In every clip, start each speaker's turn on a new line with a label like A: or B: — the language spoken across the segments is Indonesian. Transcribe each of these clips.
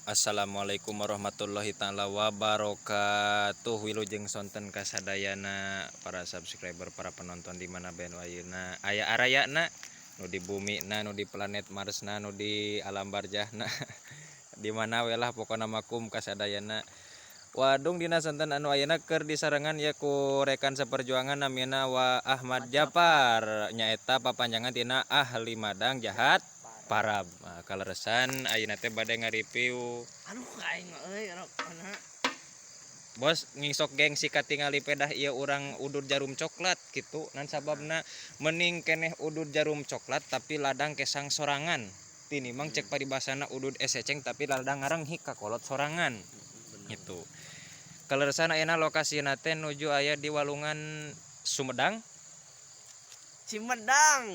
A: Assalamualaikum warahmatullahi taala wabarakatuh. Wilujeng sonten kasadayana para subscriber, para penonton di mana ben ayeuna aya arayana nu di bumi na, nu di planet Mars na, nu di alam barjahna di mana we lah pokona makum kasadayana. Wadung dina sonten anu ayeuna keur disarengan ya ku rekan seperjuangan namina Wa Ahmad Japar, nyaeta papanjangan tina Ahli Madang Jahat Parab. Kaleresan ayeuna teh bade ngareview bos ngisok gengsi katingali pedah ieu urang udud jarum coklat gitu. Nan sababna mending keneh udud jarum coklat tapi ladang kesang sorangan tinimbang cek paribasana udud eseceng tapi ladang ngarenghik kakolot sorangan gitu. Kaleresan ayeuna lokasina teh nuju aya di Walungan Sumedang. Cimedang.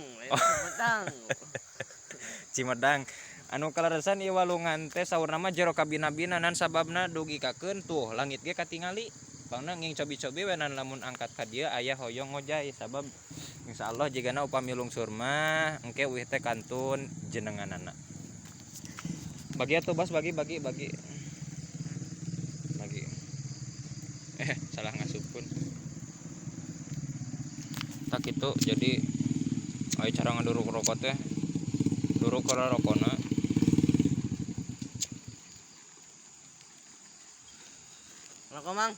A: Anu kaleresan ieu walungan teh saurna mah jero kabina-bina nan sababna dugi kakeun tuh langit ge katingali. Pangna nging cobi-cobi we nan lamun angkat ka dieu aya hoyong ngojay sabab insyaallah jigana upami lungsur mah engke euih teh kantun jenenganana. Bagi atuh Bas, bagi. Salah ngasupkeun. Tak kitu jadi aya cara ngaduruk rokok teh. Duruk kala rokona.
B: Rokok mang.